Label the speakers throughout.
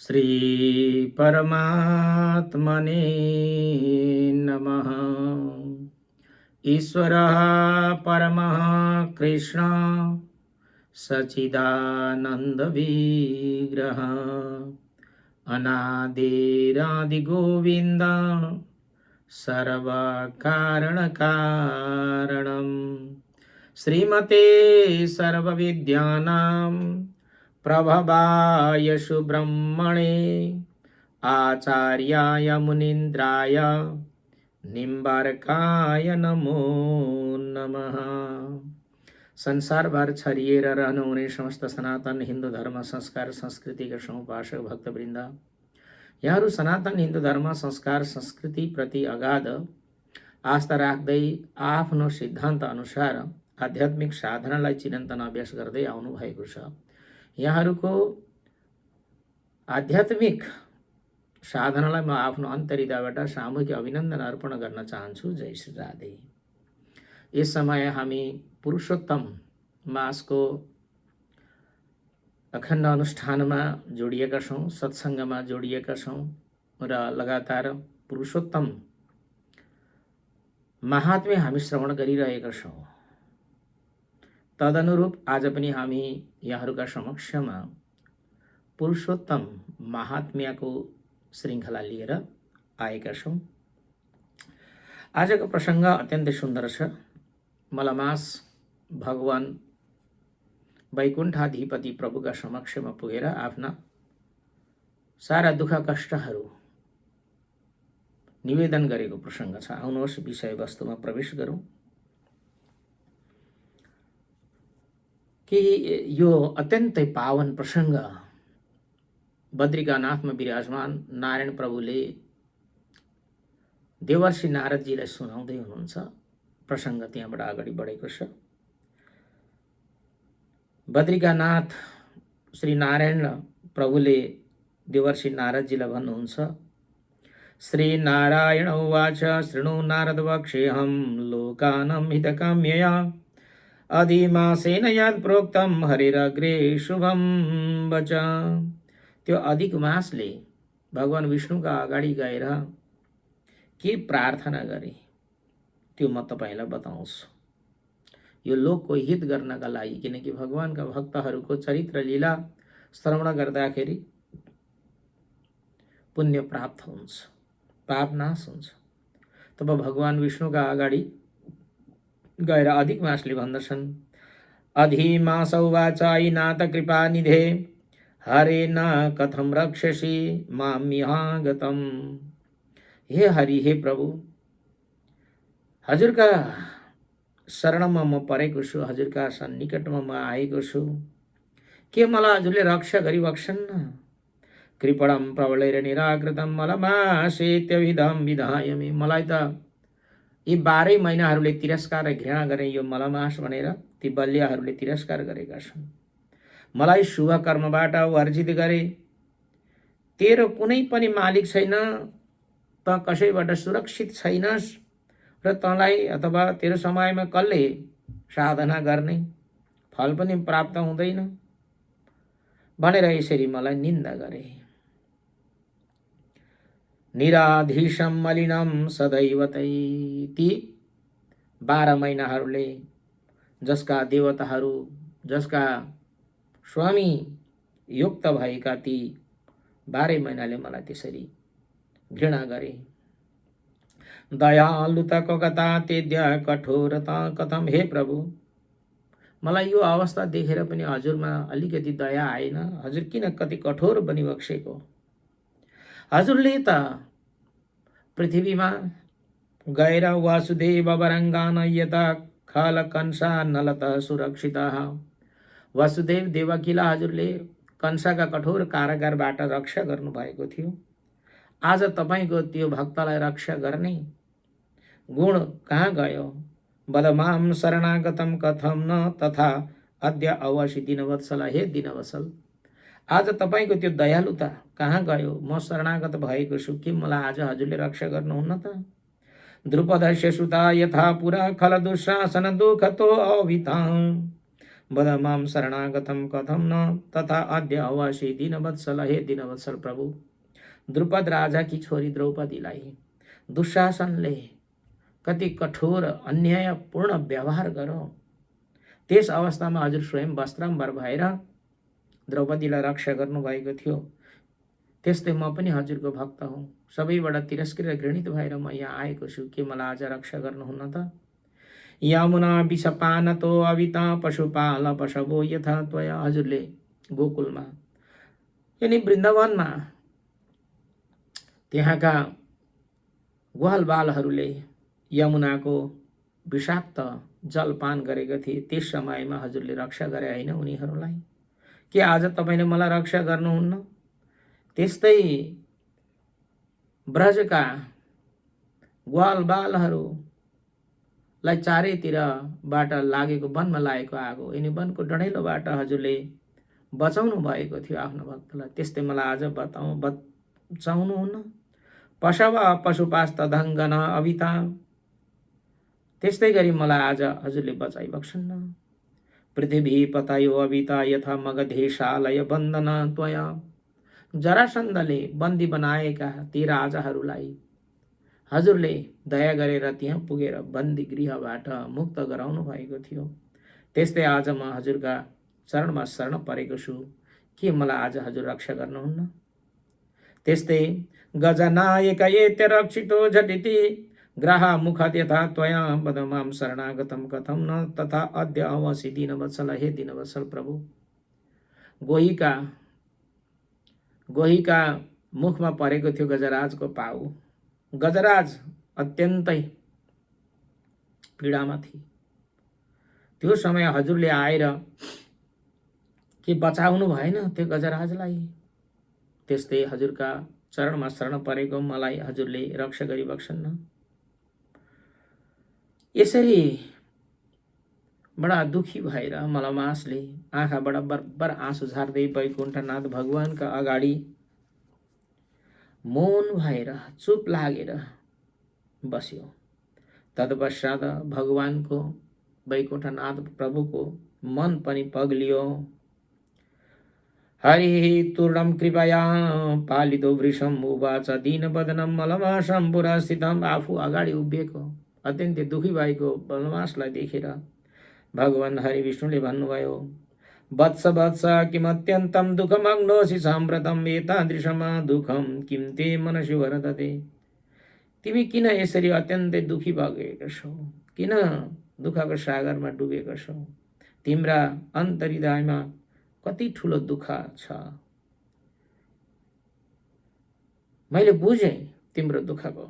Speaker 1: श्री परमात्मने नमः। ईश्वरः परमः कृष्ण सच्चिदानन्दविग्रह अनादिरादिगोविन्द सर्वकारणकारणं श्रीमते सर्वविद्यानां प्रभवाय सुब्रह्मणे आचार्याय मुनीन्द्राय निम्बार्काय नमो नमः। संसारभर छरिएर रहनुहुने समस्त सनातन हिन्दू धर्म संस्कार संस्कृतिका समुपासक भक्तवृन्द, यहाँहरू सनातन हिन्दू धर्म संस्कार संस्कृति प्रति अगाध आस्था राख्दै आफ्नो सिद्धान्त अनुसार आध्यात्मिक साधनालाई चिरन्तन अभ्यास गर्दै आउनु भएको छ। यहाँहरूको आध्यात्मिक साधनालाई म आफ्नो अन्तर्हृदयबाट सामूहिक अभिनन्दन अर्पण गर्न चाहन्छु। जय श्री राधे। यस समय हामी पुरुषोत्तम मासको अखण्ड अनुष्ठानमा जोडिएका छौँ, सत्सङ्गमा जोडिएका छौँ र लगातार पुरुषोत्तम महात्म्य हामी श्रवण गरिरहेका छौँ। तदनुरूप आज पनि हामी यहाँहरूका समक्षमा पुरुषोत्तम महात्म्यको श्रृङ्खला लिएर आएका छौँ। आजको प्रसङ्ग अत्यन्तै सुन्दर छ। मलमास भगवान वैकुण्ठाधिपति प्रभुका समक्षमा पुगेर आफ्ना सारा दुःख कष्टहरू निवेदन गरेको प्रसङ्ग छ। आउनुहोस् विषयवस्तुमा प्रवेश गरौँ। कि यो अत्यन्तै पावन प्रसङ्ग बद्रिकानाथमा विराजमान नारायण प्रभुले देवर्षि नारदजीलाई सुनाउँदै हुनुहुन्छ। प्रसङ्ग त्यहाँबाट अगाडि बढेको छ। बद्रिकानाथ श्री नारायण प्रभुले देवर्षि नारदजीलाई भन्नुहुन्छ, श्री नारायण उवाच शृणु नारद वक्ष्येऽहं लोकानां हितकाम्यया अधिमासेन यद् प्रोक्तं हरिरग्रे शुभं वच। त्यो अधिक मासले भगवान विष्णुका अगाडि गएर के प्रार्थना गरे त्यो म तपाईलाई बताउँछु। यो लोकको हित गर्नका लागि, किनकि भगवानका भक्तहरूको चरित्र लीला श्रवण गर्दाखेरि पुण्य प्राप्त हुन्छ, पाप नाश हुन्छ। तब भगवान विष्णुका अगाडि गएर अधिक मासले भन्दछन्, अधिमास उवाच नाथ कृपा निधे हरे न कथम रक्षसि माम्यहागतम। हे हरि, हे प्रभु, हजुरका शरणमा म परेको छु, हजुरका सन्निकटमा म आएको छु, के मलाई हजुरले रक्षा गरिबक्सन्न? कृपणं प्रबलैर निराकृतं मलमासेत्यभिधं विधायमि। मलाई त यी 12 महिनाहरूले तिरस्कार र घृणा गरे, यो मलमास भनेर ती बल्यहरूले तिरस्कार गरेका छन्। मलाई शुभ कर्मबाट वर्जित गरे। तेरो कुनै पनि मालिक छैन, त कसैबाट सुरक्षित छैनस् र तँलाई अथवा तेरो समयमा कसले साधना गर्ने फल पनि प्राप्त हुँदैन भनेर यसरी मलाई निन्दा गरे। निराधीशं मलिनं सदैवतै। ती 12 महिनाहरूले जसका देवताहरू, जसका स्वामी युक्त भएका ती 12 महिनाले मलाई त्यसरी घृणा गरे। दयालुता कता तेद्य कठोरता कथम। हे प्रभु, मलाई यो अवस्था देखेर पनि हजुरमा अलिकति दया आएन। हजुर किन कति कठोर बनिबक्सेको? हजुरले त पृथ्वीमा गएर वासुदेव वरङ्गान यता खल कंसा नलत सुरक्षिता। वासुदेव देवकीलाई हजुरले कंसाका कठोर कारागारबाट रक्षा गर्नुभएको थियो। आज तपाईको त्यो भक्तलाई रक्षा गर्ने गुण कहाँ गयो? बदमाम शरणागतम कथम न तथा अद्य अवसि दिनवत्सल। हे दिनवत्सल, आज तपाईको त्यो दयालुता कहाँ गयो? म शरणागत भएको छु, के मलाई आज हजुरले रक्षा गर्नुहुन्न त? द्रुपदस्य सुता यथा पुरा खल दुःशासन दुःखतो अवितां वद मां शरणागतं कथं न तथा अद्य अवसि दीनवत्सल। हे दीनवत्सल प्रभु, द्रुपद राजा की छोरी द्रौपदीलाई दुशासनले कति कठोर अन्यायपूर्ण व्यवहार गर्यो। त्यस अवस्थामा हजुर स्वयं वस्त्राम्बर भएर द्रौपदीलाई रक्षा गर्नुभएको थियो। त्यस्तै म पनि हजुरको भक्त हुँ। सबैबाट तिरस्कृत र घृणित भएर म यहाँ आएको छु। के मलाई आज रक्षा गर्नुहुन्न त? यमुना विषपानतो अविता पशुपाल पशवो यथा त्वया। हजुरले गोकुलमा यानी वृन्दावनमा त्यहाँका ग्वाल बालहरूले यमुनाको विषाक्त जलपान गरेका थिए। त्यस समयमा हजुरले रक्षा गरे होइन उनीहरूलाई? के आज तपाईँले मलाई रक्षा गर्नुहुन्न? त्यस्तै ब्रजका ग्वाल बालहरूलाई चारैतिरबाट लागेको वनमा लागेको आगो यिनी वनको डढेलोबाट हजुरले बचाउनु भएको थियो आफ्नो भक्तलाई। त्यस्तै मलाई आज बचाउनुहुन्न? पशव पशुपास्तधङ्गन अविता। त्यस्तै गरी मलाई आज हजुरले बचाइबक्सन्न। पृथ्वी पतयो अविता यथा मगधेशालय बन्दन त्वया। जरासन्धले बन्दी बनाएका ती राजाहरूलाई हजुरले दया गरेर त्यहाँ पुगेर बन्दी गृहबाट मुक्त गराउनु भएको थियो। त्यस्तै आज म हजुरका चरणमा शरण परेको छु। के मलाई आज हजुर रक्षा गर्नुहुन्न? त्यस्तै गजनायक एत्य रक्षितो झटिति ग्राह मुखत यथा त्वया वद मां शरणागतं कथं न तथा अद्य अवसि दीनवत्सल। हे दीनवत्सल प्रभु, गोहीका मुखमा परेको थियो गजराजको पाउ। गजराज अत्यन्तै पीडामा थिए। त्यो समय हजुरले आएर के बचाउनु भएन त्यो गजराजलाई? त्यस्तै हजुरका चरणमा शरण परेको मलाई हजुरले रक्षा गरिबक्सन्न। यसरी बडा दुखी भएर मलमासले आँखाबाट बरबर आँसु झार्दै वैकुण्ठनाथ भगवानका अगाडि मौन भएर चुप लागेर बस्यो। तत्पश्चात भगवानको वैकुण्ठनाथ प्रभुको मन पनि पग्लियो। हरि तूर्णं कृपया पालितो वृषम उवाच दीनवदनं मलमासं पुरस्थितम्। आफू अगाडि उभिएको अत्यन्तै दुखी भएको मलमासलाई देखेर भगवान हरि विष्णुले भन्नुभयो, वत्स वत्स किमत्यन्तं दुःखमग्नोऽसि साम्प्रतं एतादृशमा दुःखं किं ते मनसि वर्तते। तिमी किन यसरी अत्यन्तै दुखी भएका छौ? किन दुःखको सागरमा डुबेका छौ? तिम्रा अन्तर्हृदयमा कति ठुलो दुःख छ। मैले बुझेँ तिम्रो दुःखको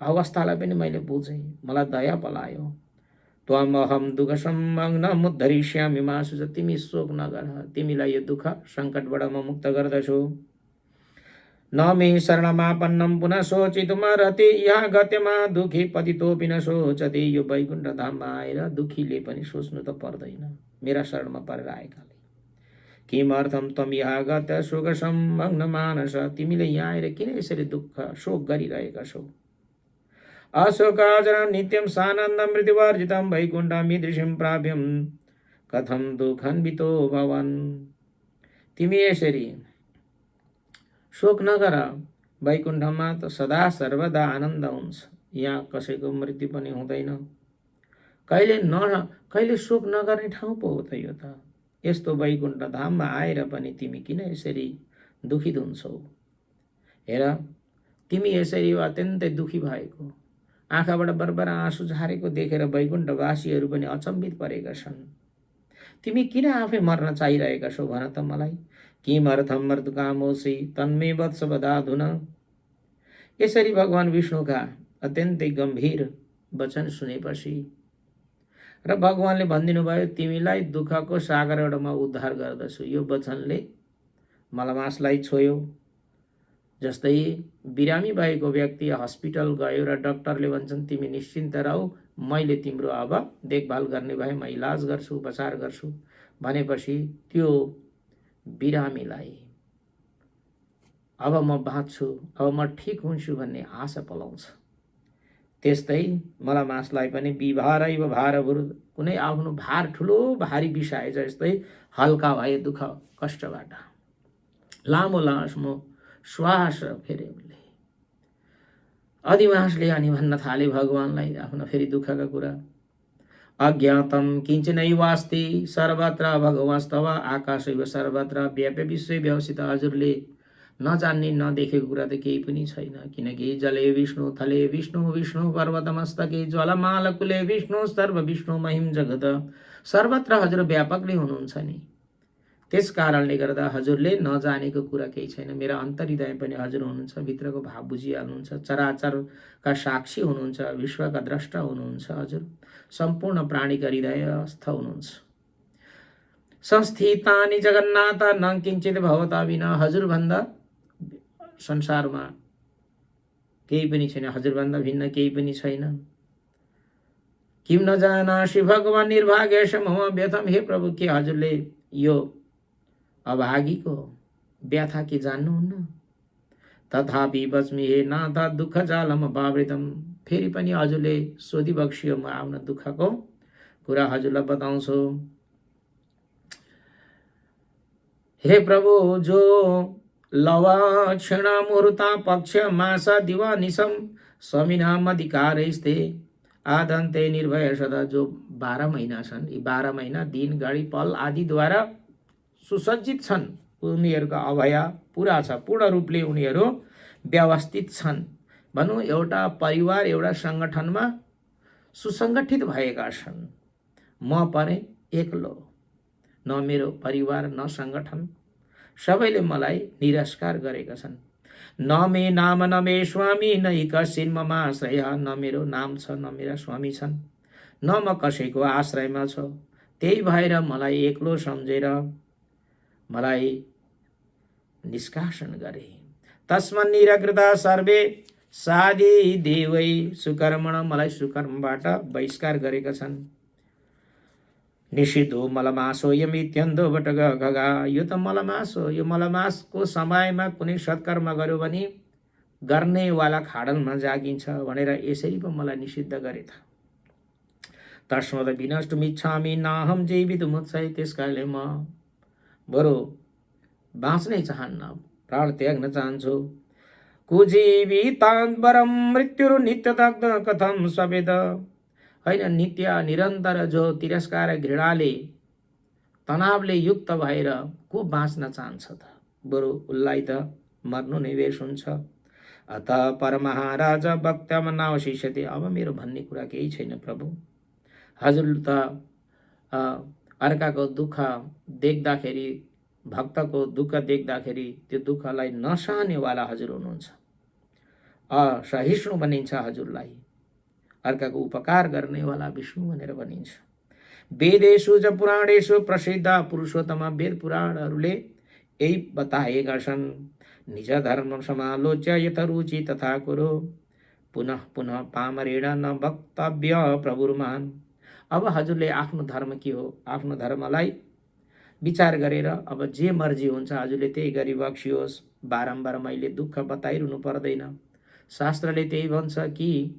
Speaker 1: अवस्थालाई पनि मैले बुझेँ। मलाई दया पलायो। त्वमहं दुःखसंमग्नम् उद्धरिष्यामि मा शुच। तिमी शोक नगर, तिमीलाई यो दुःख सङ्कटबाट म मुक्त गर्दछु। न मे शरणमापन्नं पुनः शोचितुमर्हति यहाँ गत्यमा दुःखी पतितोऽपि न शोचति। यो वैकुण्ठ धाममा आएर दुःखीले पनि सोच्नु त पर्दैन मेरा शरणमा परेर आएकाले। किमर्थं त्वं यहाँ गत्य शोकसंमग्न मानस। तिमीले यहाँ आएर किन यसरी दुःख शोक गरिरहेका छौ? अशोकाजरं नित्यं सानन्दं मृत्युवर्जितं वैकुण्ठं ईदृशं प्राप्यं कथं दुःखान्वितो भवन्। तिमी यसरी शोक नगर। वैकुण्ठमा त सदा सर्वदा आनन्द हुन्छ। यहाँ कसैको मृत्यु पनि हुँदैन। कहिले शोक नगर्ने ठाउँ पो हो त यो त। यस्तो वैकुण्ठ धाममा आएर पनि तिमी किन यसरी दुखित हुन्छौ? हेर, तिमी यसरी अत्यन्तै दुखी भएको आँखाबाट बरबर आँसु झारेको देखेर वैकुण्ठवासीहरू पनि अचम्बित परेका छन्। तिमी किन आफै मर्न चाहिरहेका छौ भन त मलाई? किमर्थं मृत्युकामोऽसि तन्मे वत्स वदाधुना। यसरी भगवान विष्णुका अत्यन्तै गम्भीर वचन सुनेपछि र भगवानले भनिदिनु भयो, तिमीलाई दुःखको सागरबाट म उद्धार गर्दछु। यो वचनले मलमासलाई छोयो। जस्तै बिरामी भएको व्यक्ति हस्पिटल गयो र डाक्टरले भन्छन् तिमी निश्चिन्त रहौ, मैले तिम्रो अब देखभाल गर्ने भए, म इलाज गर्छु, उपचार गर्छु भनेपछि त्यो बिरामीलाई अब म बाँच्छु, अब म ठिक हुन्छु भन्ने आशा पलाउँछ। त्यस्तै मलमासलाई पनि विभारैव भारभुर, कुनै आफ्नो भार ठुलो भारी बिसाए जस्तै हल्का भए दुःख कष्टबाट। लामो लामो श्वास फेरे उनले, अधिमासले अनि भन्न थाले भगवानलाई आफ्नो फेरि दुःखका कुरा। अज्ञातम किञ्चिनैवास्ति सर्वत्र भगवस्तव आकाशैव सर्वत्र व्याप्य विश्व व्यवस्थित। हजुरले नजान्ने नदेखेको कुरा त केही पनि छैन, किनकि जले विष्णु, थले विष्णु, विष्णु पर्वतमस्तके, ज्वलमालकुले विष्णु, सर्व विष्णु महिम जगत। सर्वत्र हजुर व्यापक नै हुनुहुन्छ नि। त्यस कारणले गर्दा हजुरले नजानेको कुरा केही छैन। मेरा अन्तर्हृदय पनि हजुर हुनुहुन्छ, भित्रको भाव बुझिहाल्नुहुन्छ, चराचरका साक्षी हुनुहुन्छ, विश्वका द्रष्टा हुनुहुन्छ, हजुर सम्पूर्ण प्राणीका हृदयस्थ हुनुहुन्छ। संस्थितानि जगन्नाथ न किञ्चित भवता विना, हजुरभन्दा संसारमा केही पनि छैन, हजुरभन्दा भिन्न केही पनि छैन। किम न जानासि भगवान निर्भाग्यश मम व्यथम, हे प्रभु के हजुरले यो अभागीको व्यथा के जान्नुहुन्न? तथापि बच्मी हे नाथ दुःख जालम बावृतम, फेरि पनि हजुरले सोधिबक्सियो म आफ्नो दुःखको कुरा हजुरलाई बताउँछु। हे प्रभु जो लवाक्षण मुहूर्ता पक्ष मासा दिवा निशम स्वामीनाम अधिकारैस्ते आदन्ते निर्भय सदा, जो 12 महिना छन्, यी 12 महिना दिन घडी पल आदिद्वारा सुसज्जित छन्, उनीहरूको अभय पुरा छ, पूर्ण रूपले उनीहरू व्यवस्थित छन्। भनौँ एउटा परिवार एउटा सङ्गठनमा सुसङ्गठित भएका छन्। म परे एक्लो, न मेरो परिवार न सङ्गठन, सबैले मलाई निरस्कार गरेका छन्। न मे नाम न मे स्वामी न कसिन मम आश्रय, न मेरो नाम छ न मेरा स्वामी छन्, न म कसैको आश्रयमा छु। त्यही भएर मलाई एक्लो सम्झेर मलाई निष्कासन गरे। तस्मात् निराकृता सर्वे साधि देवै सुकर्मण, मलाई सुकर्मबाट बहिष्कार गरेका छन्। निषिद्धो मलमासो यमित्यन्धो बटग गगा, यो त मलमास हो, यो मलमासको समयमा कुनै सत्कर्म गर्यो भने गर्नेवाला खाडलमा जागिन्छ भनेर यसरी पो मलाई निषिद्ध गरे त। तस्मात् विनष्टुमिच्छामि नाहं जीवितुमुत्साही, त्यसकारणले म बरु बाँच्नै चाहन्न, प्राण त्याग्न चाहन्छु। कुजीवितान् वरं मृत्युर्नित्यदग्ध कथं स्वेद, होइन नित्य निरन्तर जो तिरस्कार घृणाले तनावले युक्त भएर को बाँच्न चाहन्छ त, बरु उसलाई त मर्नु नै वेश हुन्छ। अत परमहाराज वक्तव्यम नावशिष्यते, अब मेरो भन्ने कुरा केही छैन प्रभु, हजुर त अर्काको दुःख देख्दाखेरि, भक्तको दुःख देख्दाखेरि त्यो दुःखलाई नसहनेवाला हजुर हुनुहुन्छ। असहिष्णु भनिन्छ हजुरलाई, अर्काको उपकार गर्नेवाला विष्णु भनेर भनिन्छ। वेदेषु च पुराणेषु प्रसिद्ध पुरुषोत्तम, वेद पुराणहरूले यही बताएका छन्। निज धर्म समालोच्य यथ रुचि तथा कुरो, पुनः पुनः पामरेण न वक्तव्य प्रभुर्मान। अब हजुरले आफ्नो धर्म के हो, आफ्नो धर्मलाई विचार गरेर अब जे मर्जी हुन्छ हजुरले त्यही गरी बक्सियोस्। बारम्बार मैले दुःख बताइरहनु पर्दैन। शास्त्रले त्यही भन्छ कि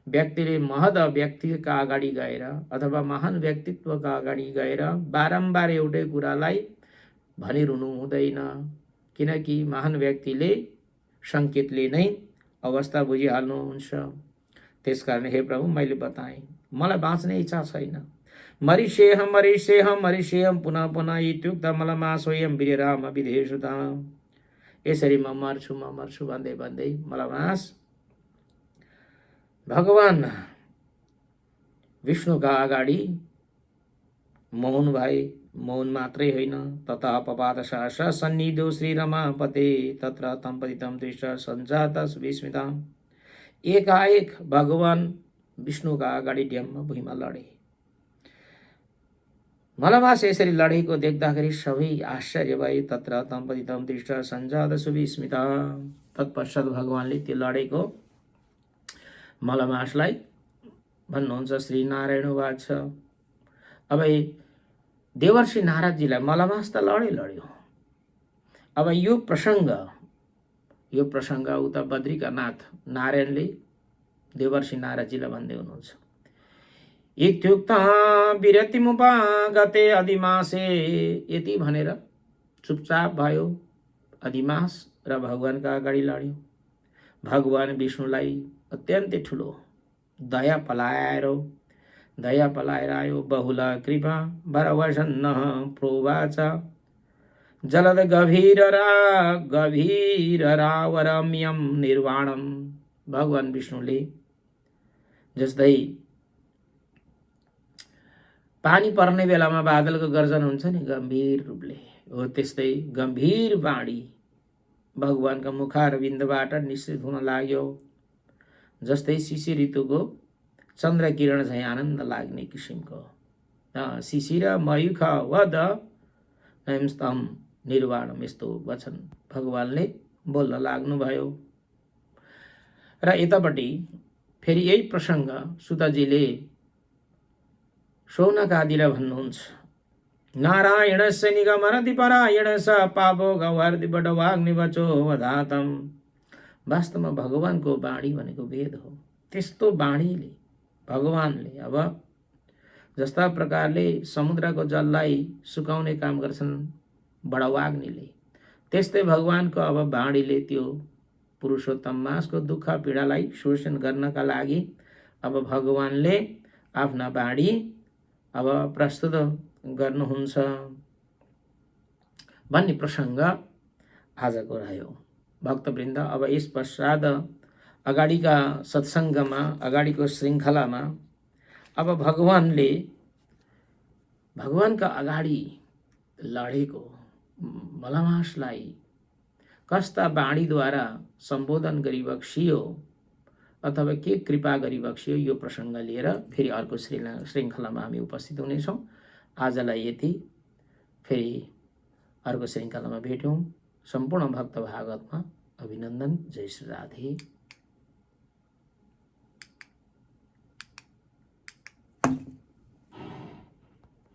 Speaker 1: व्यक्तिले महद व्यक्तिका अगाडि गएर अथवा महान व्यक्तित्वका अगाडि गएर बारम्बार एउटै कुरालाई भनिरहनु हुँदैन, किनकि महान व्यक्तिले सङ्केतले नै अवस्था बुझिहाल्नुहुन्छ। त्यसकारण हे प्रभु मैले बताएँ, मलाई बाँच्ने इच्छा छैन। मरिषेहम मरिषेहम मरिषेहम पुनः पुनः इत्युक्त मलमासोयम वीर्यराम विधेषुता, यसरी म मर्छु भन्दै भन्दै मलमास भगवान विष्णुका अगाडि मौन भए। मौन मात्रै होइन, ततः पपात सहसा सन्निधो श्री रमापते तत्र तम पतितं दृष्ट्वा सञ्जात विस्मिता, एकाएक भगवान विष्णुका अगाडि ड्याम्म भुइँमा लडे। मलमास यसरी लडेको देख्दाखेरि सबै आश्चर्य भए। तत्र तम पतितं दृष्ट्वा सञ्जात सुविस्मिता, तत्पश्चात भगवानले त्यो लडेको मलमासलाई भन्नुहुन्छ श्री नारायण वाच। अब देवर्षि नारदजीलाई मलमास त लड्यो। अब यो प्रसङ्ग उता बद्रिकानाथ नारायणले देवर्षि नारदजीलाई भन्दै हुनुहुन्छ। इत्युक्त विरतिमुपागते अधिमासे, यति भनेर चुपचाप भयो अधिमास र भगवानका अगाडि लड्यो। भगवान विष्णुलाई अत्यन्तै ठुलो दया पलाएर आयो। बहुला कृपा वरवसन्न प्रोवाच जलद गभीररावरम्यम निर्वाणम। भगवान विष्णुले जस्तै पानी पर्ने बेलामा बादलको गर्जन हुन्छ नि गम्भीर रूपले, हो त्यस्तै गम्भीर वाणी भगवानका मुखारविन्दबाट निश्चित हुन लाग्यो। जस्तै शिशिर ऋतुको चन्द्र किरण झैँ आनन्द लाग्ने किसिमको। शिशिर मयूख वद नयमस्तम निर्वाणम, यस्तो वचन भगवानले बोल्न लाग्नुभयो। र यतापट्टि फेरि यही प्रसङ्ग सुतजीले शौनक आदिलाई भन्नुहुन्छ। नारायणस्य निगमरति परायण स पापो गवर्दिवटवाग्निवचो वधातम। वास्तवमा भगवानको वाणी भनेको वेद हो। त्यस्तो वाणीले भगवानले अब जस्ता प्रकारले समुद्रको जललाई सुकाउने काम गर्छन् बडवाग्निले, त्यस्तै भगवानको अब वाणीले त्यो पुरुषोत्तम मासको दुःख पीडालाई शोषण गर्नका लागि अब भगवानले आफ्ना वाणी अब प्रस्तुत गर्नुहुन्छ भन्ने प्रसङ्ग आजको रह्यो। भक्तवृन्द, अब यस पश्चात अगाडिका सत्सङ्गमा, अगाडिको श्रृङ्खलामा अब भगवानका अगाडि लडेको मलमासलाई कस्ता वाणीद्वारा सम्बोधन गरिबक्सियो अथवा के कृपा गरिबक्सियो, यो प्रसङ्ग लिएर फेरि अर्को श्रृङ्खलामा हामी उपस्थित हुनेछौँ। आजलाई यति, फेरि अर्को श्रृङ्खलामा भेट्यौँ। सम्पूर्ण भक्त भागवतमा अभिनन्दन। जय श्री राधे।